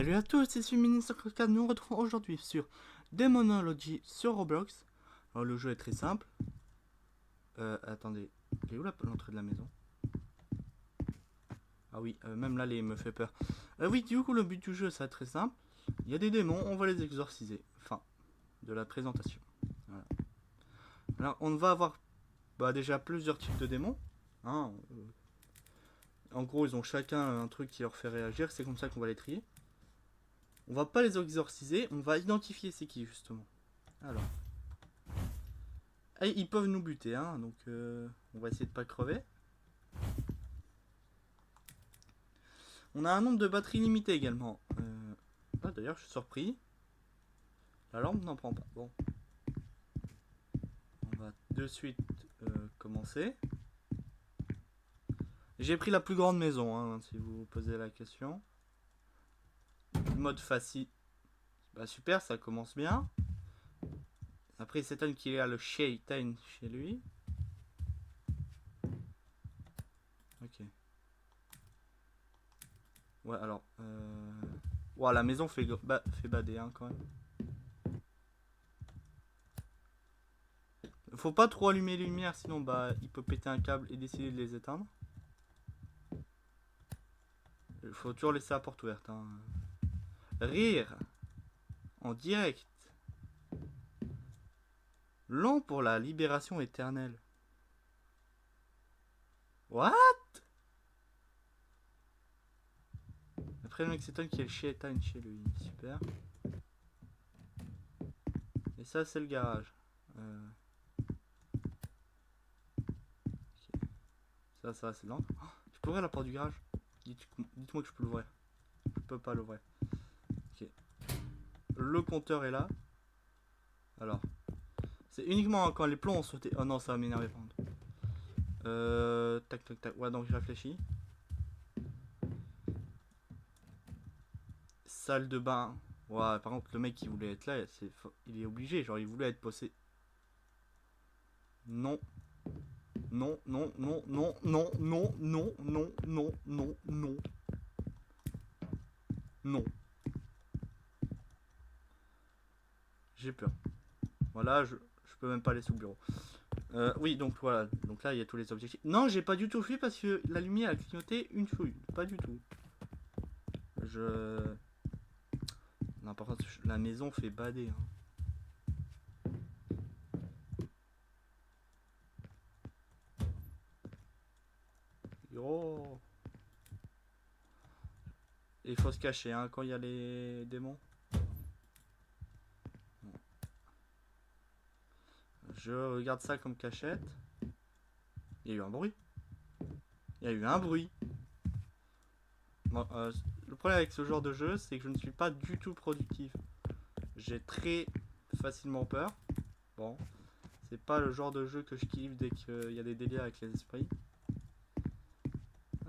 Salut à tous, c'est Mini54, nous nous retrouvons aujourd'hui sur Demonology sur Roblox. Alors le jeu est très simple. Attendez, il est où l'entrée de la maison? Ah oui, même là, il me fait peur. Oui, du coup, le but du jeu, ça va être très simple. Il y a des démons, on va les exorciser. Fin de la présentation. Voilà. Alors, on va avoir déjà plusieurs types de démons. Hein, en gros, ils ont chacun un truc qui leur fait réagir, c'est comme ça qu'on va les trier. On va pas les exorciser, on va identifier c'est qui, justement. Alors. Et ils peuvent nous buter, hein, donc on va essayer de pas crever. On a un nombre de batteries limité également. Ah, d'ailleurs, je suis surpris. La lampe n'en prend pas. Bon. On va de suite commencer. J'ai pris la plus grande maison, hein, si vous vous posez la question. Mode facile. Bah super, ça commence bien. Après, il s'étonne qu'il y a le Shaitan chez lui. Ok. Ouais, alors. Ouais, la maison fait bader, hein, quand même. Faut pas trop allumer les lumières, sinon bah il peut péter un câble et décider de les éteindre. Il faut toujours laisser la porte ouverte. Hein. Rire en direct. Long pour la libération éternelle. What? Après le mec s'étonne qu'il y ait le Shaitan chez lui. Super. Et ça c'est le garage. Okay. Ça c'est lent. Oh, je peux ouvrir la porte du garage? Dites-moi que je peux l'ouvrir. Je peux pas l'ouvrir. Ok. Le compteur est là. Alors. C'est uniquement quand les plombs ont sauté. Oh non, ça va m'énerver par contre. Tac tac tac. Ouais, donc je réfléchis. Salle de bain. Ouais, par contre, le mec qui voulait être là, il est obligé. Genre, il voulait être possédé. Non. Non, non, non, non, non, non, non, non, non, non, non. Non. J'ai peur. Voilà, je peux même pas aller sous le bureau. Oui, donc voilà. Donc là, il y a tous les objectifs. Non, j'ai pas du tout fui parce que la lumière a clignoté une fouille. Pas du tout. Non, par contre, la maison fait bader. Hein. Oh. Il faut se cacher hein, quand il y a les démons. Je regarde ça comme cachette. Il y a eu un bruit. Il y a eu un bruit. Bon, le problème avec ce genre de jeu, c'est que je ne suis pas du tout productif. J'ai très facilement peur. Bon, c'est pas le genre de jeu que je kiffe dès qu'il y a des délires avec les esprits.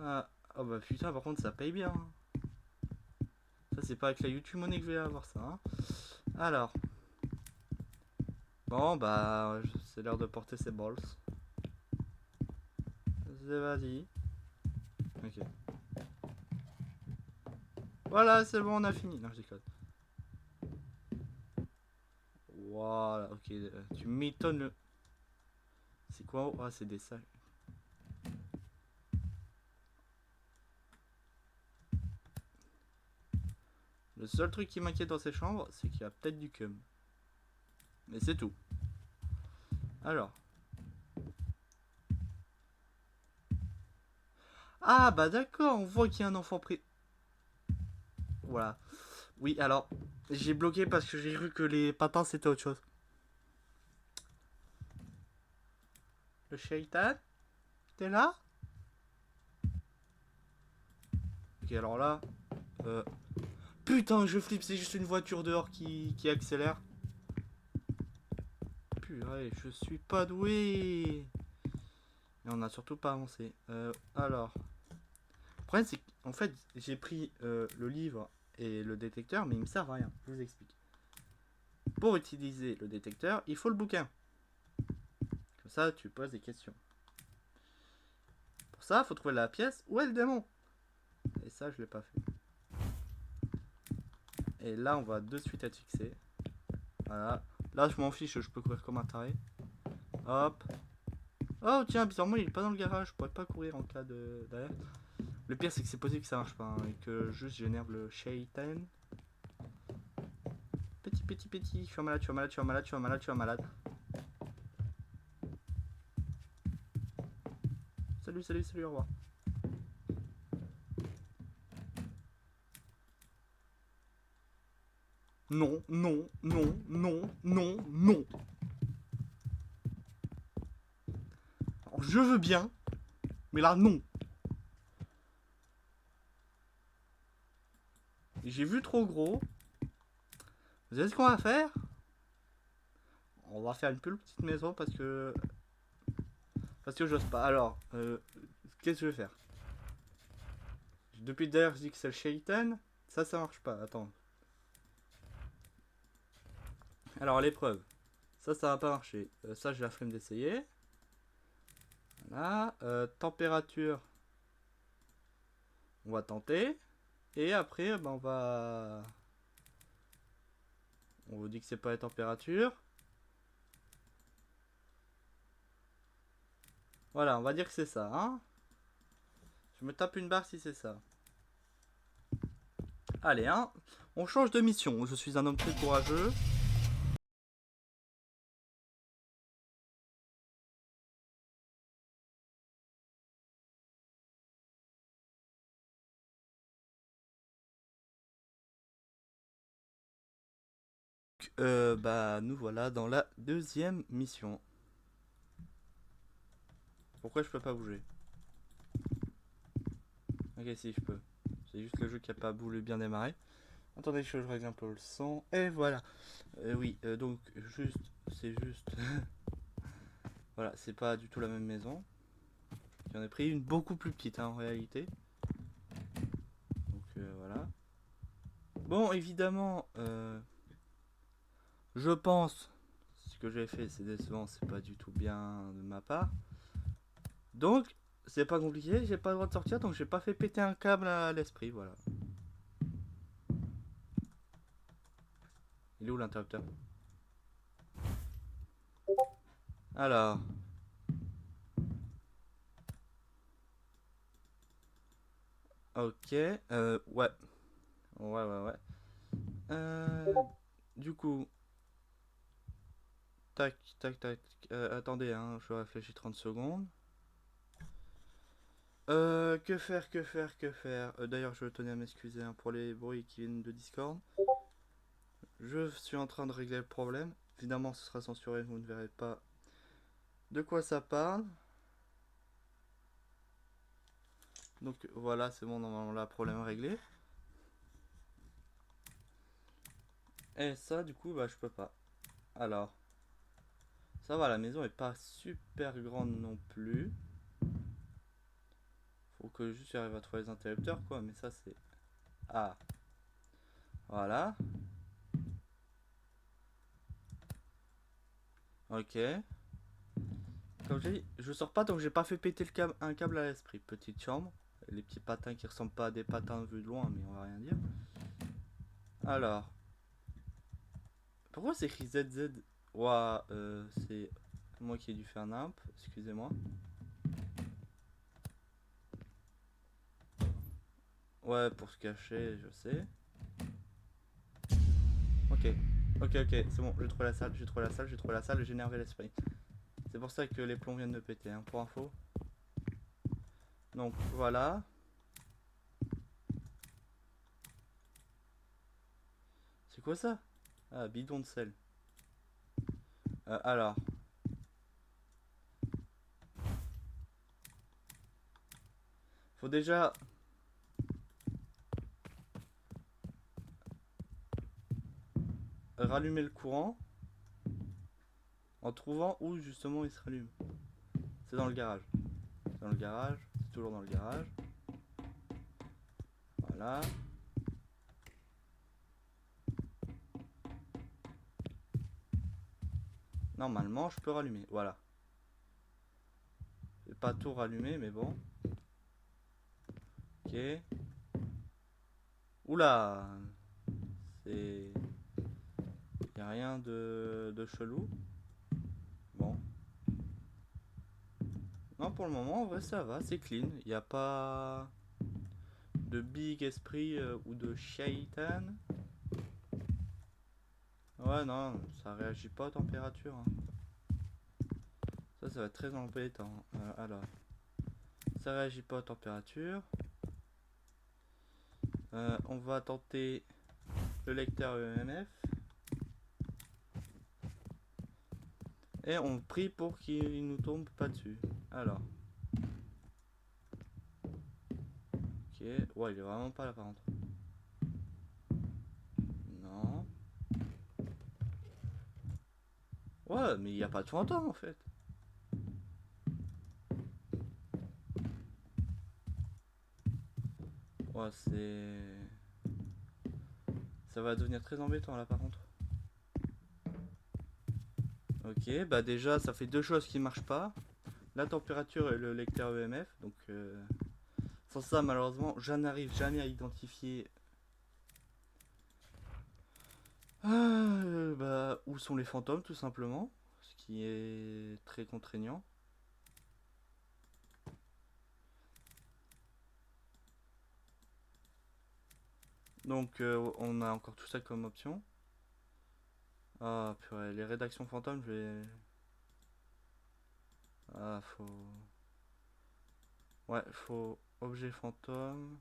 Ah, oh bah putain, par contre, ça paye bien. Ça, c'est pas avec la YouTube Money que je vais avoir ça. Hein. Alors. Bon, bah, c'est l'heure de porter ses balls. C'est vas-y. Ok. Voilà, c'est bon, on a fini. Non, je déconne. Voilà, ok. Tu m'étonnes le. C'est quoi? Ah, c'est des salles. Le seul truc qui m'inquiète dans ces chambres, c'est qu'il y a peut-être du cum. Mais c'est tout. Alors. Ah, bah d'accord, on voit qu'il y a un enfant pris. Voilà. Oui, alors, j'ai bloqué parce que j'ai cru que les patins c'était autre chose. Le Shaitan, t'es là? Ok, alors là. Putain, je flippe, c'est juste une voiture dehors qui accélère. Purée, je suis pas doué. Et on a surtout pas avancé. Alors. Le problème, c'est qu'en fait, j'ai pris le livre et le détecteur, mais ils me servent à rien. Je vous explique. Pour utiliser le détecteur, il faut le bouquin. Comme ça, tu poses des questions. Pour ça, il faut trouver la pièce où est le démon. Et ça, je l'ai pas fait. Et là, on va de suite être fixé. Voilà. Là, je m'en fiche, je peux courir comme un taré. Hop. Oh, tiens, bizarrement, il est pas dans le garage. Je pourrais pas courir en cas de d'alerte. Le pire, c'est que c'est possible que ça marche pas. Hein, et que juste j'énerve le Shaitan. Petit. Je suis malade, je suis malade, je suis malade, je suis malade, je suis malade. Salut, au revoir. Non. Alors, je veux bien, mais là, non. J'ai vu trop gros. Vous savez ce qu'on va faire? On va faire une plus petite maison parce que j'ose pas. Alors, qu'est-ce que je vais faire? Depuis d'ailleurs, je dis que c'est le Shaitan. Ça marche pas. Attends. Alors, l'épreuve. Ça va pas marcher. Ça, j'ai la flemme d'essayer. Voilà. Température. On va tenter. Et après, ben, on vous dit que c'est pas la température. Voilà, on va dire que c'est ça. Hein, je me tape une barre si c'est ça. Allez, hein. On change de mission. Je suis un homme très courageux. Bah, nous voilà dans la deuxième mission. Pourquoi je peux pas bouger? Ok, si, je peux. C'est juste le jeu qui a pas voulu bien démarrer. Attendez, je règle un peu le son. Et voilà. Oui, donc, c'est juste. Voilà, c'est pas du tout la même maison. J'en ai pris une beaucoup plus petite, hein, en réalité. Donc, voilà. Bon, évidemment, je pense. Ce que j'ai fait, c'est décevant, c'est pas du tout bien de ma part. Donc, c'est pas compliqué, j'ai pas le droit de sortir, donc j'ai pas fait péter un câble à l'esprit, voilà. Il est où l'interrupteur? Alors. Ok, ouais. Ouais. Euh, du coup, tac. Attendez, hein, je réfléchis 30 secondes. Que faire? D'ailleurs, je tenais à m'excuser hein, pour les bruits qui viennent de Discord. Je suis en train de régler le problème. Évidemment, ce sera censuré, vous ne verrez pas de quoi ça parle. Donc voilà, c'est bon, normalement là, problème réglé. Et ça, du coup, bah je peux pas. Alors, ça va, la maison est pas super grande non plus. Faut que juste j'arrive à trouver les interrupteurs, quoi. Mais ça, c'est... Ah, voilà. Ok. Comme j'ai dit, je sors pas donc j'ai pas fait péter un câble à l'esprit. Petite chambre. Les petits patins qui ressemblent pas à des patins vus de loin, mais on va rien dire. Alors. Pourquoi c'est écrit ZZ? Ouah, c'est moi qui ai dû faire nimp. Excusez-moi. Ouais, pour se cacher, je sais. Ok, c'est bon, j'ai trouvé la salle, j'ai énervé l'esprit. C'est pour ça que les plombs viennent de péter, hein, pour info. Donc voilà. C'est quoi ça? Ah, bidon de sel. Alors. Faut déjà... rallumer le courant. En trouvant où justement il se rallume. C'est dans le garage. C'est dans le garage. C'est toujours dans le garage. Voilà. Normalement, je peux rallumer. Voilà. J'ai pas tout rallumé, mais bon. Ok. Oula. C'est... Y a rien de chelou. Bon. Non, pour le moment, en vrai, ça va, c'est clean. Il n'y a pas de big esprit ou de shaitan. Ouais, non, ça réagit pas aux températures. Hein. Ça va être très embêtant. Alors, ça réagit pas aux températures. On va tenter le lecteur EMF. Et on prie pour qu'il nous tombe pas dessus. Alors. Ok. Ouais, il est vraiment pas là par contre. Non. Ouais, mais il n'y a pas de fantôme en fait. Ouais, c'est... Ça va devenir très embêtant là par contre. Ok, bah déjà ça fait deux choses qui marchent pas. La température et le lecteur EMF. Donc sans ça malheureusement je n'arrive jamais à identifier bah, où sont les fantômes tout simplement. Ce qui est très contraignant. Donc on a encore tout ça comme option. Ah purée, les rédactions fantômes je vais... Ah faut... Ouais, faut objet fantôme,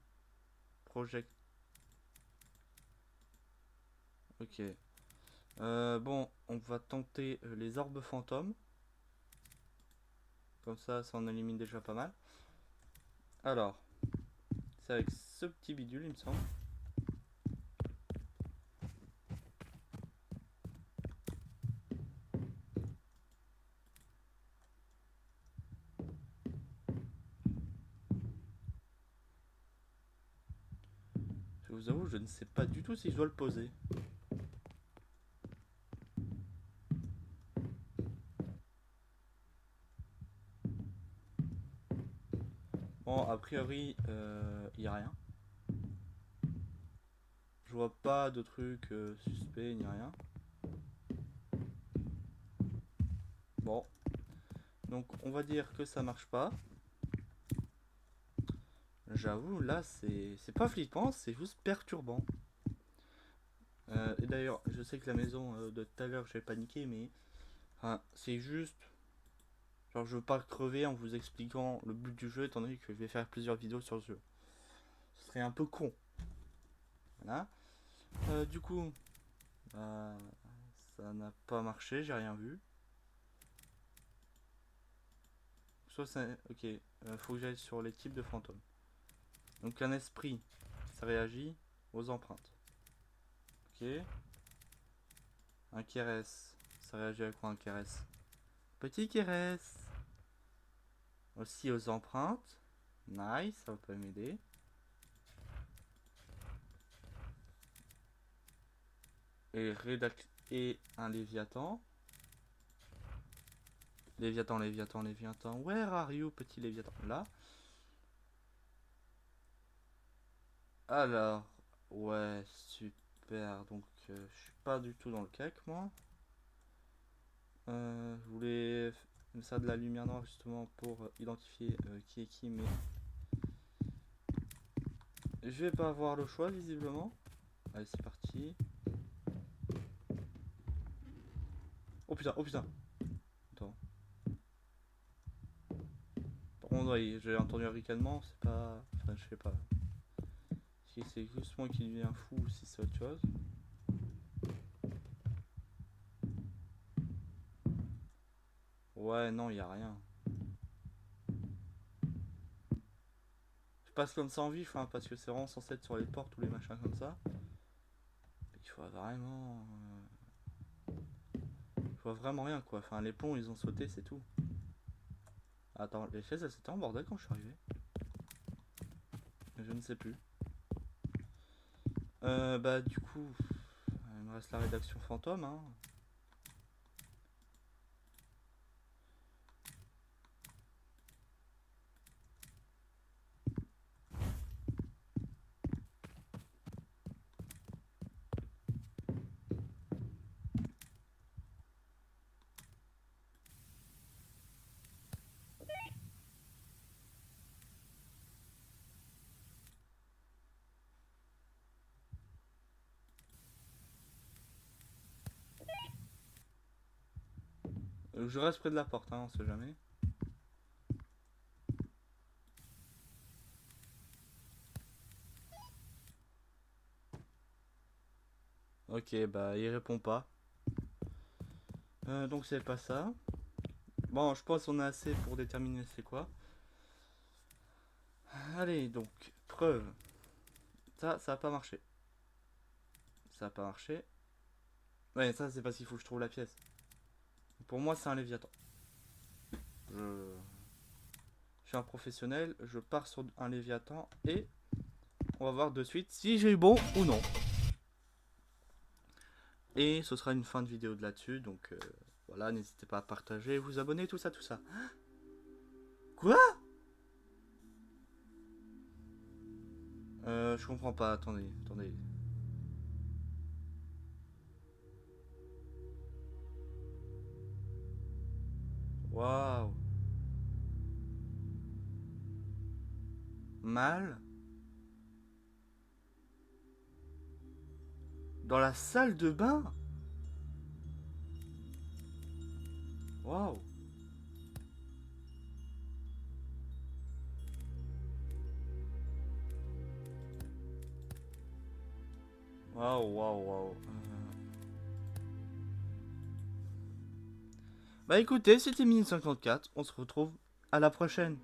project. Ok. Bon, on va tenter les orbes fantômes. Comme ça en élimine déjà pas mal. Alors, c'est avec ce petit bidule, il me semble. Je vous avoue, je ne sais pas du tout si je dois le poser. Bon, a priori, il n'y a rien. Je vois pas de trucs suspects ni rien. Bon. Donc, on va dire que ça marche pas. J'avoue, là, c'est pas flippant, c'est juste perturbant. Et d'ailleurs, je sais que la maison de tout à l'heure, j'ai paniqué, mais enfin, c'est juste. Genre, je veux pas crever en vous expliquant le but du jeu, étant donné que je vais faire plusieurs vidéos sur ce jeu. Ce serait un peu con. Voilà. Du coup, ça n'a pas marché, j'ai rien vu. Soit ça. Ok, faut que j'aille sur les types de fantômes. Donc, un esprit, ça réagit aux empreintes. Ok. Un KRS, ça réagit à quoi un KRS? Petit KRS. Aussi aux empreintes. Nice, ça peut m'aider. Et un Léviathan. Léviathan, Léviathan, Léviathan. Where are you, petit Léviathan? Là. Alors. Ouais, super. Donc, je suis pas du tout dans le cake, moi. Je voulais mettre ça de la lumière noire, justement, pour identifier qui est qui, mais... Je vais pas avoir le choix, visiblement. Allez, c'est parti. Oh putain, oh putain. Attends. Par contre, ouais, j'ai entendu un ricanement, c'est pas... Enfin, je sais pas. Si c'est juste moi qui deviens fou ou si c'est autre chose. Ouais, non, y a rien. Je passe comme ça en vif, hein, parce que c'est vraiment censé être sur les portes ou les machins comme ça. Il faut vraiment... Je vois vraiment rien, quoi. Enfin, les plombs, ils ont sauté, c'est tout. Attends, les chaises, elles étaient en bordel quand je suis arrivé. Je ne sais plus. Bah, du coup... Il me reste la rédaction fantôme, hein. Je reste près de la porte, hein, on sait jamais. Ok, bah il répond pas. Donc c'est pas ça. Bon, je pense qu'on a assez pour déterminer c'est quoi. Allez, donc, preuve. Ça a pas marché. Ça a pas marché. Ouais, ça c'est parce qu'il faut que je trouve la pièce. Pour moi, c'est un Léviathan. Je... je suis un professionnel, je pars sur un Léviathan et on va voir de suite si j'ai eu bon ou non. Et ce sera une fin de vidéo de là-dessus, donc voilà, n'hésitez pas à partager, vous abonner, tout ça, tout ça. Quoi? Je comprends pas, attendez, attendez. Waouh. Mal. Dans la salle de bain. Waouh. Waouh, waouh, waouh. Bah écoutez, c'était Minute 54, on se retrouve à la prochaine.